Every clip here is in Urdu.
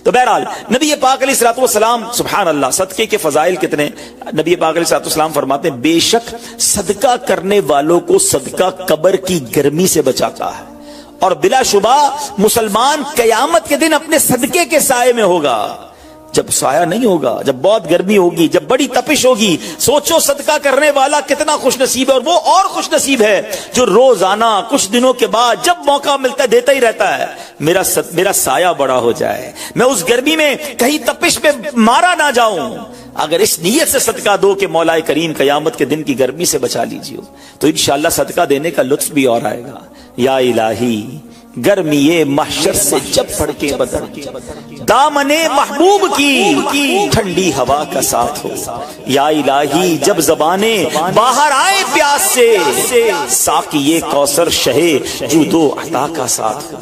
تو بہرحال نبی پاک علیہ الصلوۃ والسلام سبحان اللہ صدقے کے فضائل کتنے. نبی پاک علیہ الصلوۃ والسلام فرماتے ہیں بے شک صدقہ کرنے والوں کو صدقہ قبر کی گرمی سے بچاتا ہے، اور بلا شبہ مسلمان قیامت کے دن اپنے صدقے کے سائے میں ہوگا. جب سایہ نہیں ہوگا، جب بہت گرمی ہوگی، جب بڑی تپش ہوگی، سوچو صدقہ کرنے والا کتنا خوش نصیب ہے. اور وہ اور خوش نصیب ہے جو روزانہ کچھ دنوں کے بعد جب موقع ملتا ہے دیتا ہی رہتا ہے. میرا سایہ بڑا ہو جائے، میں اس گرمی میں کہیں تپش میں مارا نہ جاؤں. اگر اس نیت سے صدقہ دو کہ مولا کریم قیامت کے دن کی گرمی سے بچا لیجیے، تو انشاءاللہ صدقہ دینے کا لطف بھی اور آئے گا. یا الہی گرمی محشر سے جب پڑھ کے بدر دامن محبوب کی ٹھنڈی ہوا کا ساتھ ہو. یا الہی جب زبانیں باہر آئے پیاس سے ساقی کوثر شہے جود و عطا کا ساتھ ہو.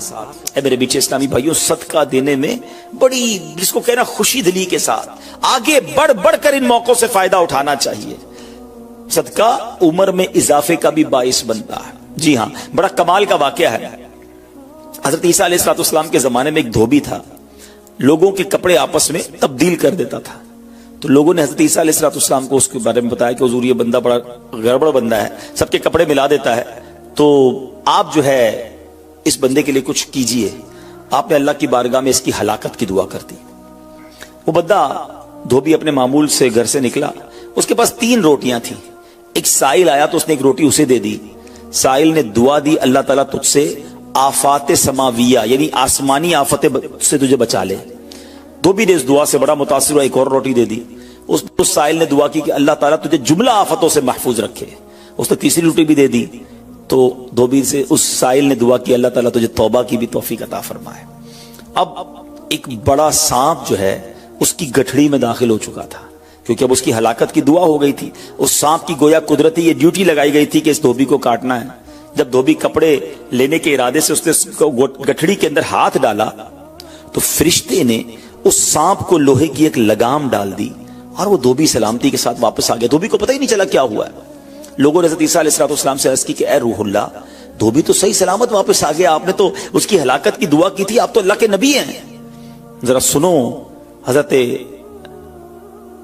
اے میرے بیچے اسلامی بھائیوں، صدقہ دینے میں بڑی جس کو کہنا خوشی دلی کے ساتھ آگے بڑھ بڑھ کر ان موقعوں سے فائدہ اٹھانا چاہیے. صدقہ عمر میں اضافے کا بھی باعث بنتا ہے. جی ہاں، بڑا کمال کا واقعہ ہے. حضرت عیسیٰ علیہ السلام کے زمانے میں ایک دھوبی تھا، لوگوں کے کپڑے آپس میں تبدیل کر دیتا تھا. تو لوگوں نے حضرت عیسیٰ علیہ السلام کو اس کے بارے میں بتایا کہ حضور یہ بندہ بڑا گڑبڑ بندہ ہے، سب کے کپڑے ملا دیتا ہے، تو آپ جو ہے اس بندے کے لیے کچھ کیجئے. آپ نے اللہ کی بارگاہ میں اس کی ہلاکت کی دعا کر دی. وہ بندہ دھوبی اپنے معمول سے گھر سے نکلا، اس کے پاس 3 روٹیاں تھیں. ایک سائل آیا تو اس نے ایک روٹی اسے دے دی. سائل نے دعا دی اللہ تعالیٰ تجھ سے آفات سماویہ یعنی آسمانی آفتیں سے تجھے بچا لے. دھوبی نے اس دعا سے بڑا متاثر ہوا، ایک اور روٹی دے دی. اس سائل نے دعا کی کہ اللہ تعالیٰ تجھے جملہ آفتوں سے محفوظ رکھے. اس نے تیسری روٹی بھی دے دی. تو دھوبی سے اس سائل نے دعا کی اللہ تعالیٰ تجھے توبہ کی بھی توفیق عطا فرمائے. اب ایک بڑا سانپ جو ہے اس کی گٹھڑی میں داخل ہو چکا تھا، کیونکہ اب اس کی ہلاکت کی دعا ہو گئی تھی. اس سانپ کی گویا قدرتی یہ ڈیوٹی لگائی گئی تھی کہ اس دھوبی کو کاٹنا ہے. جب دھوبی کپڑے لینے کے ارادے سے اس نے گٹھڑی کے اندر ہاتھ ڈالا تو فرشتے نے اس سانپ کو لوہے کی ایک لگام ڈال دی اور وہ دھوبی سلامتی کے ساتھ واپس آ گیا. دھوبی کو پتہ ہی نہیں چلا کیا ہوا ہے. لوگوں نے حضرت عیسیٰ علیہ السلام سے عرض کی کہ اے روح اللہ، دھوبی تو صحیح سلامت واپس آ گیا، آپ نے تو اس کی ہلاکت کی دعا کی تھی، آپ تو اللہ کے نبی ہیں. ذرا سنو. حضرت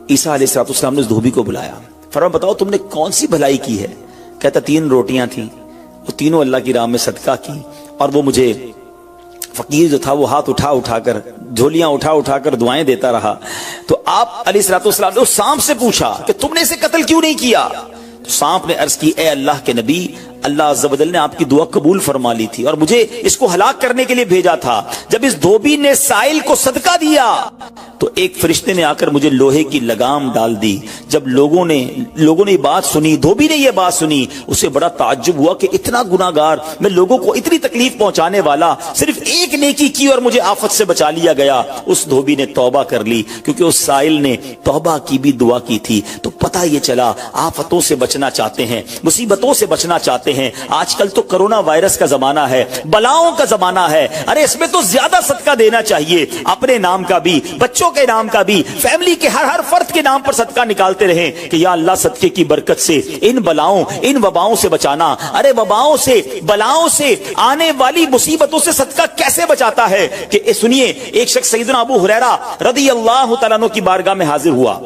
عیسیٰ علیہ السلام نے اس دھوبی کو بلایا، فرمایا بتاؤ تم نے کون سی بھلائی کی ہے؟ کہتا 3 روٹیاں تھیں، وہ تینوں اللہ کی راہ میں صدقہ کی، اور وہ مجھے فقیر جو تھا وہ ہاتھ اٹھا کر جھولیاں اٹھا کر دعائیں دیتا رہا. تو آپ علیہ السلام نے اس سانپ سے پوچھا کہ تم نے اسے قتل کیوں نہیں کیا؟ تو سانپ نے عرض کی اے اللہ کے نبی، اللہ عز و جل نے آپ کی دعا قبول فرما لی تھی اور مجھے اس کو ہلاک کرنے کے لیے بھیجا تھا. جب اس دھوبی نے سائل کو صدقہ دیا تو ایک فرشتے نے آ کر مجھے لوہے کی لگام ڈال دی. جب لوگوں نے یہ بات سنی، دھوبی نے یہ بات سنی، اسے بڑا تعجب ہوا کہ اتنا گناہگار، میں لوگوں کو اتنی تکلیف پہنچانے والا، صرف ایک نیکی کی اور مجھے آفت سے بچا لیا گیا. اس دھوبی نے توبہ کر لی کیونکہ اس سائل نے توبہ کی بھی دعا کی تھی. تو پتہ یہ چلا آفتوں سے بچنا چاہتے ہیں، مصیبتوں سے بچنا چاہتے ہیں. آج کل تو کرونا وائرس کا زمانہ ہے، بلاؤں کا زمانہ ہے. ارے اس میں تو زیادہ صدقہ دینا چاہیے، اپنے نام کا بھی، بچوں کے نام کا بھی، فیملی کے ہر فرد کے نام پر صدقہ نکالتے رہیں کہ یا اللہ صدقے کی برکت سے ان بلاؤں ان وباؤں سے بچانا. ارے وباؤں سے، بلاؤں سے، آنے والی مصیبتوں سے صدقہ کیسے بچاتا ہے کہ سنیے. ایک شخص سیدنا ابو ہریرہ رضی اللہ تعالیٰ عنہ کی بارگاہ میں حاضر ہوا،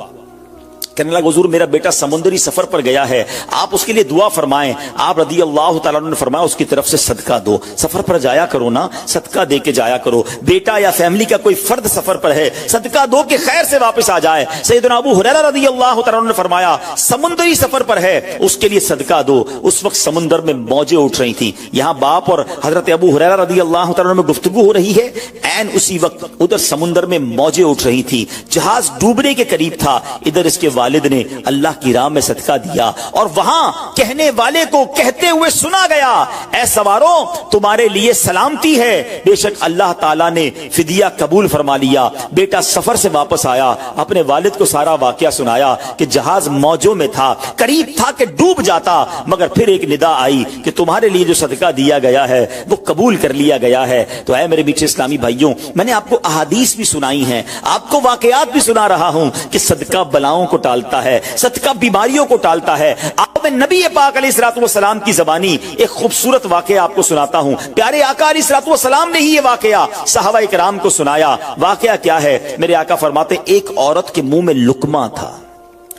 کہنے لگا حضور میرا بیٹا سمندری سفر پر گیا ہے، آپ اس کے لیے دعا فرمائیں. آپ رضی اللہ تعالیٰ عنہ نے فرمایا اس کی طرف سے صدقہ دو. سفر پر جایا کرو نا، صدقہ دے کے جایا کرو. بیٹا یا فیملی کا کوئی فرد سفر پر ہے، صدقہ دو کہ خیر سے واپس آ جائے. سیدنا ابو ہریرہ رضی اللہ تعالیٰ عنہ نے فرمایا سمندری سفر پر ہے، اس کے لیے صدقہ دو. اس وقت سمندر میں موجیں اٹھ رہی تھیں. یہاں باپ اور حضرت ابو ہریرہ رضی اللہ تعالیٰ عنہ میں گفتگو ہو رہی ہے، عین اسی وقت ادھر سمندر میں موجیں اٹھ رہی تھی، جہاز ڈوبنے کے قریب تھا. ادھر اس کے والد نے اللہ کی راہ میں صدقہ دیا اور وہاں کہنے والے کو کہتے ہوئے سنا گیا اے سواروں تمہارے لیے سلامتی ہے، بے شک اللہ تعالیٰ نے فدیہ قبول فرما لیا. بیٹا سفر سے واپس آیا، اپنے والد کو سارا واقعہ سنایا کہ جہاز موجوں میں تھا، قریب تھا کہ ڈوب جاتا، مگر پھر ایک ندا آئی کہ تمہارے لیے جو صدقہ دیا گیا ہے وہ قبول کر لیا گیا ہے. تو اے میرے بیچے اسلامی بھائیوں، میں نے آپ کو احادیث بھی سنائی ہیں، آپ کو واقعات بھی سنا رہا ہوں کہ صدقہ بلاؤں کو ٹال ٹالتا ہے, صدقہ بیماریوں کو ٹالتا ہے. آپ میں نبی پاک علیہ الصلوۃ والسلام کی زبانی ایک خوبصورت واقعہ آپ کو سناتا ہوں. پیارے آقا علیہ الصلوۃ والسلام نے ہی یہ واقعہ صحابہ کرام کو سنایا. واقعہ کیا ہے؟ میرے آقا فرماتے ایک عورت کے منہ میں لقمہ تھا,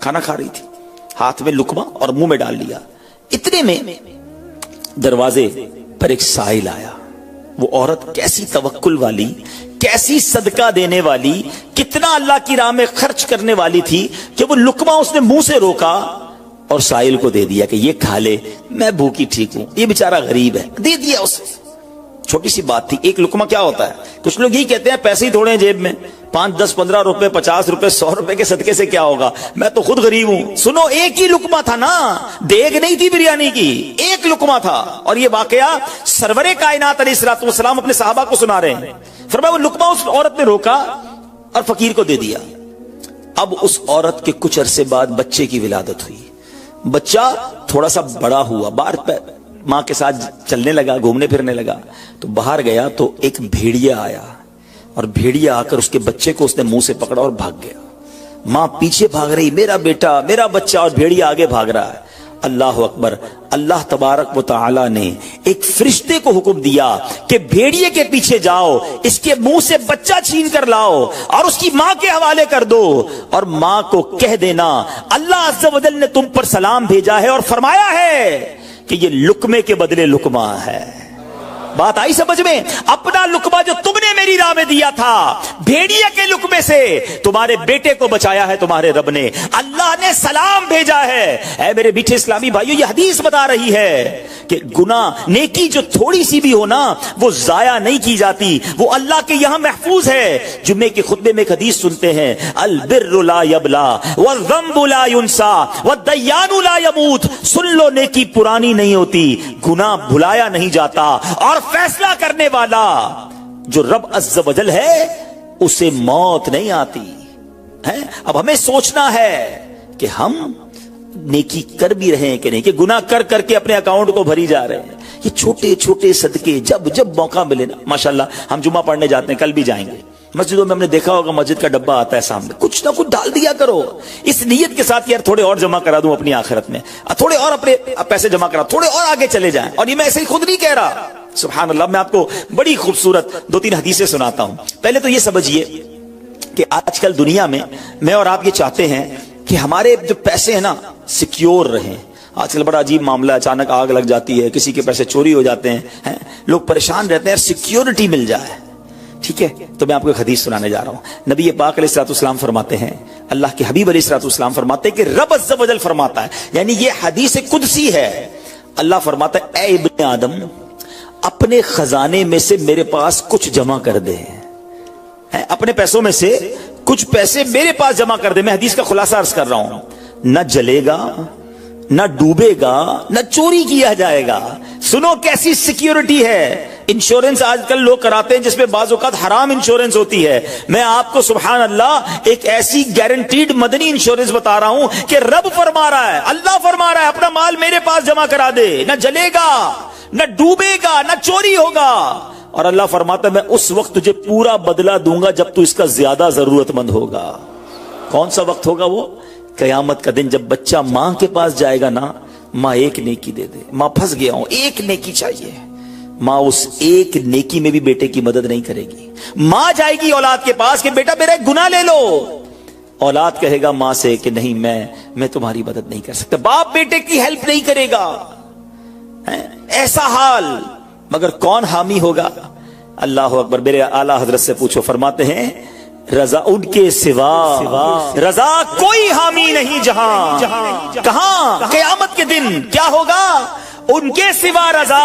کھانا کھا رہی تھی, ہاتھ میں لقمہ اور منہ میں ڈال لیا. اتنے میں دروازے پر ایک سائل آیا. وہ عورت کیسی توکل والی, کیسی صدقہ دینے والی, کتنا اللہ کی راہ میں خرچ کرنے والی تھی کہ وہ لقمہ اس نے منہ سے روکا اور سائل کو دے دیا کہ یہ کھا لے, میں بھوکی ٹھیک ہوں, یہ بیچارہ غریب ہے, دے دیا اسے. چھوٹی سی بات تھی. ایک لقمہ کیا ہوتا ہے؟ کچھ لوگ یہی کہتے ہیں پیسے ہی تھوڑے ہیں جیب میں, 5 10 15 روپے 50 روپے 100 روپے کے صدقے سے کیا ہوگا, میں تو خود غریب ہوں. سنو, ایک ہی لقمہ تھا نا, دیگ نہیں تھی بریانی کی, ایک لقمہ تھا. اور یہ واقعہ سرور کائنات علیہ الصلوۃ والسلام اپنے صحابہ کو سنا رہے ہیں. فرمایا وہ لقمہ اس عورت نے روکا اور فقیر کو دے دیا. اب اس عورت کے کچھ عرصے بعد بچے کی ولادت ہوئی. بچہ تھوڑا سا بڑا ہوا, باہر ماں کے ساتھ چلنے لگا, گھومنے پھرنے لگا. تو باہر گیا تو ایک بھیڑیا آیا, اور بھیڑیا آ کر اس کے بچے کو اس نے منہ سے پکڑا اور بھاگ گیا. ماں پیچھے بھاگ رہی, میرا بیٹا, میرا بچہ, اور بھیڑیا آگے بھاگ رہا ہے. اللہ اکبر. اللہ تبارک و تعالی نے ایک فرشتے کو حکم دیا کہ بھیڑیے کے پیچھے جاؤ, اس کے منہ سے بچہ چھین کر لاؤ اور اس کی ماں کے حوالے کر دو, اور ماں کو کہہ دینا اللہ عز و جل نے تم پر سلام بھیجا ہے اور فرمایا ہے کہ یہ لقمے کے بدلے لقمہ ہے. بات آئی سمجھ میں؟ اپنا لقمہ جو تم نے میری راہ میں دیا تھا, بھیڑیے کے لقمے سے تمہارے بیٹے کو بچایا ہے تمہارے رب نے. اللہ نے سلام بھیجا ہے. اے میرے میٹھے اسلامی بھائیو, یہ حدیث بتا رہی ہے کہ گناہ, نیکی جو تھوڑی سی بھی ہو نا, وہ ضائع نہیں کی جاتی, وہ اللہ کے یہاں محفوظ ہے. جمعے کے خطبے میں ایک حدیث سنتے ہیں, البر لا یبلا والذنب لا ینسا والدیان لا یموت. سن لو, نیکی پرانی نہیں ہوتی, گناہ بھلایا نہیں جاتا, اور فیصلہ کرنے والا جو رب عز و جل ہے اسے موت نہیں آتی ہے. اب ہمیں سوچنا ہے کہ ہم نیکی کر بھی رہے ہیں کہ نہیں, کہ گناہ کر کر کے اپنے اکاؤنٹ کو بھری جا رہے ہیں. یہ چھوٹے چھوٹے صدقے جب جب موقع ملے نا, ماشاءاللہ ہم جمعہ پڑھنے جاتے ہیں, کل بھی جائیں گے. مسجدوں میں ہم نے دیکھا ہوگا مسجد کا ڈبہ آتا ہے سامنے, کچھ نہ کچھ ڈال دیا کرو اس نیت کے ساتھ یار تھوڑے اور جمع کرا دوں اپنی آخرت میں, تھوڑے اور اپنے پیسے جمع کرا, تھوڑے اور آگے چلے جائیں. اور یہ میں ایسے ہی خود نہیں کہہ رہا, سبحان اللہ. میں آپ کو بڑی خوبصورت 2-3 حدیثیں سناتا ہوں. پہلے تو یہ سمجھیے کہ آج کل دنیا میں اور آپ یہ چاہتے ہیں کہ ہمارے جو پیسے ہیں نا سیکیور رہیں. آج کل بڑا عجیب معاملہ ہے, اچانک آگ لگ جاتی ہے, کسی کے پیسے چوری ہو جاتے ہیں, لوگ پریشان رہتے ہیں, سیکیورٹی مل جائے. ٹھیک ہے, تو میں آپ کو ایک حدیث سنانے جا رہا ہوں. نبی پاک علیہ الصلوۃ والسلام فرماتے ہیں, اللہ کے حبیب علیہ الصلوۃ والسلام فرماتے ہیں کہ رب عز و جل فرماتا ہے, یعنی یہ حدیث قدسی ہے. اللہ فرماتا ہے, اے ابن آدم, اپنے خزانے میں سے میرے پاس کچھ جمع کر دے, اپنے پیسوں میں سے کچھ پیسے میرے پاس جمع کر دے. میں حدیث کا خلاصہ عرض کر رہا ہوں, نہ جلے گا, نہ ڈوبے گا, نہ چوری کیا جائے گا. سنو کیسی سیکیورٹی ہے. انشورنس آج کل لوگ کراتے ہیں جس میں بعض اوقات حرام انشورنس ہوتی ہے. میں آپ کو سبحان اللہ ایک ایسی گارنٹیڈ مدنی انشورنس بتا رہا ہوں کہ رب فرما رہا ہے, اللہ فرما رہا ہے, اپنا مال میرے پاس جمع کرا دے, نہ جلے گا, نہ ڈوبے گا, نہ چوری ہوگا. اور اللہ فرماتا ہے میں اس وقت تجھے پورا بدلہ دوں گا جب تو اس کا زیادہ ضرورت مند ہوگا. کون سا وقت ہوگا وہ؟ قیامت کا دن, جب بچہ ماں کے پاس جائے گا نا, ماں ایک نیکی دے دے, ماں پھنس گیا ہوں, ایک نیکی چاہیے. ماں اس ایک نیکی میں بھی بیٹے کی مدد نہیں کرے گی. ماں جائے گی اولاد کے پاس کہ بیٹا میرا ایک گناہ لے لو, اولاد کہے گا ماں سے کہ نہیں میں تمہاری مدد نہیں کر سکتا. باپ بیٹے کی ہیلپ نہیں کرے گا. ایسا حال, مگر کون حامی ہوگا؟ اللہ اکبر. میرے اعلیٰ حضرت سے پوچھو, فرماتے ہیں رضا ان کے سوا رضا کوئی حامی نہیں جہاں. کہاں؟ قیامت کے دن کیا ہوگا؟ ان کے سوا رضا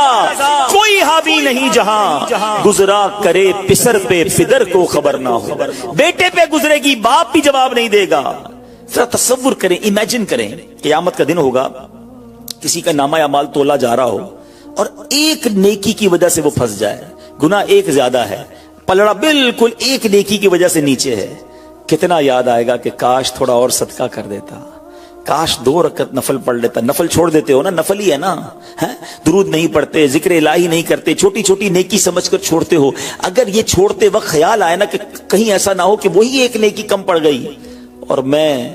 کوئی حامی نہیں جہاں. گزرا کرے پسر پہ پدر کو خبر نہ ہو. بیٹے پہ گزرے گی, باپ بھی جواب نہیں دے گا. ذرا تصور کریں, امیجن کریں, قیامت کا دن ہوگا, کسی کا نامہ اعمال تولا جا رہا ہو اور ایک نیکی کی وجہ سے وہ پھنس جائے. گناہ ایک زیادہ ہے, پلڑا بالکل ایک نیکی کی وجہ سے نیچے ہے. کتنا یاد آئے گا کہ کاش تھوڑا اور صدقہ کر دیتا, کاش 2 رکعت نفل پڑھ لیتا. نفل چھوڑ دیتے ہو نا, نفل ہی ہے نا, درود نہیں پڑھتے, ذکر الہی نہیں کرتے, چھوٹی چھوٹی نیکی سمجھ کر چھوڑتے ہو. اگر یہ چھوڑتے وقت خیال آئے نا کہ کہیں ایسا نہ ہو کہ وہی ایک نیکی کم پڑ گئی اور میں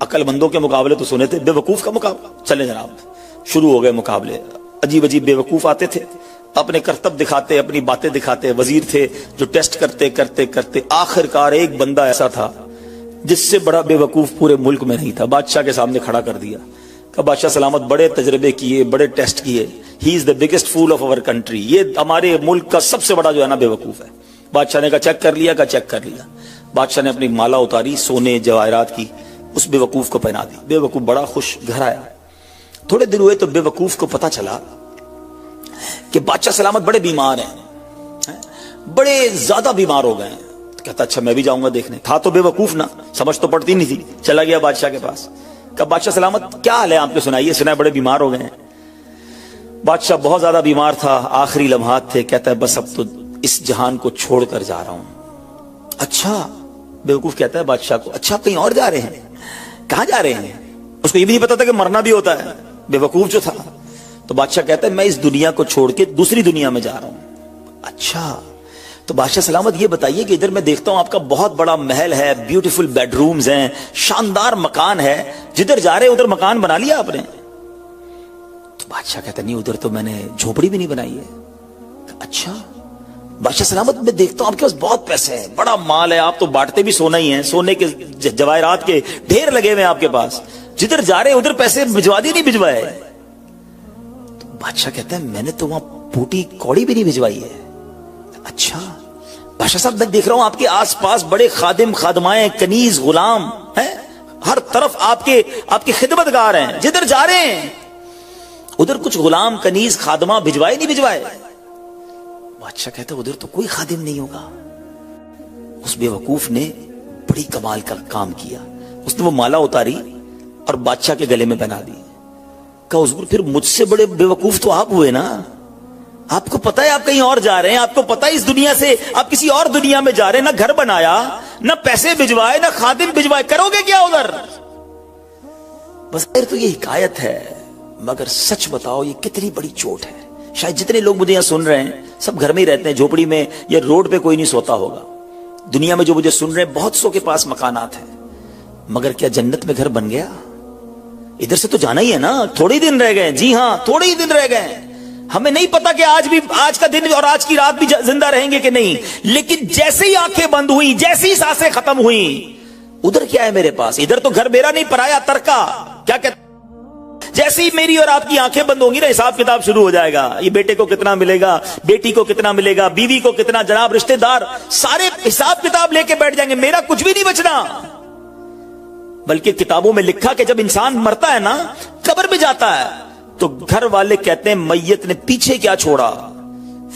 عقل مندوں کے مقابلے تو سنے تھے، بے وقوف کا مقابلہ، چلے جناب شروع ہو گئے مقابلے. عجیب عجیب بے وقوف آتے تھے، اپنے کرتب دکھاتے، اپنی باتیں دکھاتے. وزیر تھے جو ٹیسٹ کرتے کرتے کرتے آخر کار ایک بندہ ایسا تھا جس سے بڑا بے وقوف پورے ملک میں نہیں تھا. بادشاہ کے سامنے کھڑا کر دیا کہ بادشاہ سلامت، بڑے تجربے کیے، بڑے ٹیسٹ کیے، he is the biggest fool of our country, یہ ہمارے ملک کا سب سے بڑا جو ہے نا بے وقوف ہے. بادشاہ نے کہا چیک کر لیا، کہا چیک کر لیا. بادشاہ نے اپنی مالا اتاری سونے جواہرات کی، اس بے وقوف کو پہنا دی. بے وقوف بڑا خوش گھر آیا. تھوڑے دن ہوئے تو بے وقوف کو پتا چلا کہ بادشاہ سلامت بڑے بیمار ہیں، بڑے زیادہ بیمار ہو گئے ہیں. کہتا اچھا میں بھی جاؤں گا دیکھنے. تھا تو بے وقوف نا، سمجھ تو پڑتی نہیں تھی. چلا گیا بادشاہ کے پاس. کہا بادشاہ سلامت کیا حال ہے آپ کے، سنائیے، سنا ہے بڑے بیمار ہو گئے ہیں. بادشاہ بہت زیادہ بیمار تھا، آخری لمحات تھے. کہتا ہے بس اب تو اس جہان کو چھوڑ کر جا رہا ہوں. اچھا، بے وقوف کہتا ہے بادشاہ کو اچھا آپ کہیں اور جا رہے ہیں؟ کہاں جا رہے ہیں؟ اس کو یہ بھی نہیں پتا تھا کہ مرنا بھی ہوتا ہے، بے وقوف جو تھا. تو بادشاہ کہتا ہے میں اس دنیا کو چھوڑ کے دوسری دنیا میں جا رہا ہوں. اچھا، تو بادشاہ سلامت یہ بتائیے کہ ادھر میں دیکھتا ہوں آپ کا بہت بڑا محل ہے، بیوٹیفل بیڈ رومز ہیں، شاندار مکان ہے، جدھر جا رہے ادھر مکان بنا لیا آپ نے؟ تو بادشاہ کہتا نہیں، ادھر تو میں نے جھوپڑی بھی نہیں بنائی ہے. اچھا، بادشاہ سلامت میں دیکھتا ہوں آپ کے پاس بہت پیسے ہیں، بڑا مال ہے، آپ تو بانٹتے بھی سونا ہی ہیں، سونے کے جواہرات کے ڈھیر لگے ہوئے ہیں آپ کے پاس، جدھر جا رہے ادھر پیسے بھجوا دی نہیں بھجوائے؟ تو بادشاہ کہتا ہے میں نے تو وہاں پوٹی کوڑی بھی نہیں بھجوائی ہے. اچھا بادشاہ صاحب میں دیکھ رہا ہوں آپ کے آس پاس بڑے خادم خادمائیں، کنیز غلام ہیں، ہر طرف آپ کے خدمت گار ہیں، جدھر جا رہے ہیں ادھر کچھ غلام کنیز خادمہ بھجوائے نہیں بھجوائے؟ بادشاہ کہتا ہے ادھر تو کوئی خادم نہیں ہوگا. اس بے وقوف نے بڑی کمال کا کام کیا. اس نے وہ مالا اتاری اور بادشاہ کے گلے میں پہنا دی. کہا حضور پھر مجھ سے بڑے بے وقوف تو آپ ہوئے نا، آپ کو پتا ہے آپ کہیں اور جا رہے ہیں، آپ کو پتا ہے اس دنیا سے آپ کسی اور دنیا میں جا رہے ہیں، نہ گھر بنایا، نہ پیسے بھجوائے، نہ خادم بھجوائے، کرو گے کیا ادھر؟ بس تو یہ حکایت ہے، مگر سچ بتاؤ یہ کتنی بڑی چوٹ ہے. شاید جتنے لوگ مجھے یہاں سن رہے ہیں سب گھر میں ہی رہتے ہیں، جھوپڑی میں یا روڈ پہ کوئی نہیں سوتا ہوگا. دنیا میں جو مجھے سن رہے ہیں بہت سو کے پاس مکانات ہیں، مگر کیا جنت میں گھر بن گیا؟ ادھر سے تو جانا ہی ہے نا، تھوڑے ہی دن رہ گئے. جی ہاں تھوڑے ہی دن رہ گئے. ہمیں نہیں پتا کہ آج کا دن اور آج کی رات بھی زندہ رہیں گے کہ نہیں، لیکن جیسے ہی آنکھیں بند ہوئی، جیسے ہی سانسیں ختم ہوئی، ادھر کیا ہے میرے پاس؟ ادھر تو گھر میرا نہیں، پرایا ترکا. کیا کہتے جیسے ہی میری اور آپ کی آنکھیں بند ہوں گی نا، حساب کتاب شروع ہو جائے گا. یہ بیٹے کو کتنا ملے گا، بیٹی کو کتنا ملے گا، بیوی کو کتنا، جناب رشتہ دار سارے حساب کتاب لے کے بیٹھ جائیں گے. میرا کچھ بھی نہیں بچنا. بلکہ کتابوں میں لکھا کہ جب انسان مرتا ہے نا، قبر میں جاتا ہے، تو گھر والے کہتے ہیں میت نے پیچھے کیا چھوڑا،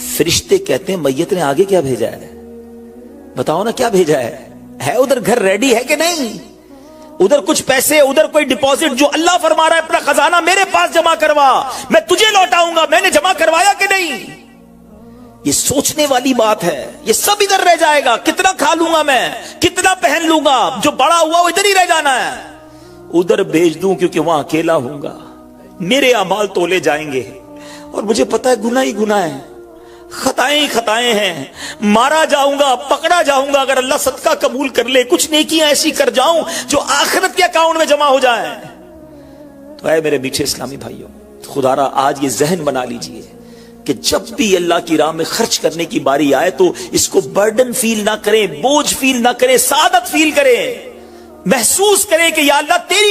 فرشتے کہتے ہیں میت نے آگے کیا بھیجا ہے. بتاؤ نا کیا بھیجا ہے ادھر گھر ریڈی ہے کہ نہیں؟ ادھر کچھ پیسے، ادھر کوئی ڈپوزٹ، جو اللہ فرما رہا ہے اپنا خزانہ میرے پاس جمع کروا، میں تجھے لوٹاؤں گا، میں نے جمع کروایا کہ نہیں؟ یہ سوچنے والی بات ہے. یہ سب ادھر رہ جائے گا. کتنا کھا لوں گا میں، کتنا پہن لوں گا، جو بڑا ہوا وہ ادھر ہی رہ جانا ہے. ادھر بھیج دوں کیونکہ وہاں اکیلا ہوں گا، میرے اعمال تولے جائیں گے اور مجھے پتا ہے گناہ ہی گناہ ہے، خطائیں ہی خطائیں ہیں. مارا جاؤں گا، پکڑا جاؤں گا، اگر اللہ صدقہ قبول کر لے، کچھ نیکیاں ایسی کر جاؤں جو آخرت کے اکاؤنٹ میں جمع ہو جائیں. تو اے میرے میٹھے اسلامی بھائیوں، خدا را آج یہ ذہن بنا لیجئے کہ جب بھی اللہ کی راہ میں خرچ کرنے کی باری آئے تو اس کو برڈن فیل نہ کریں، بوجھ فیل نہ کریں، سعادت فیل کریں، محسوس کریں کہ یا اللہ تیری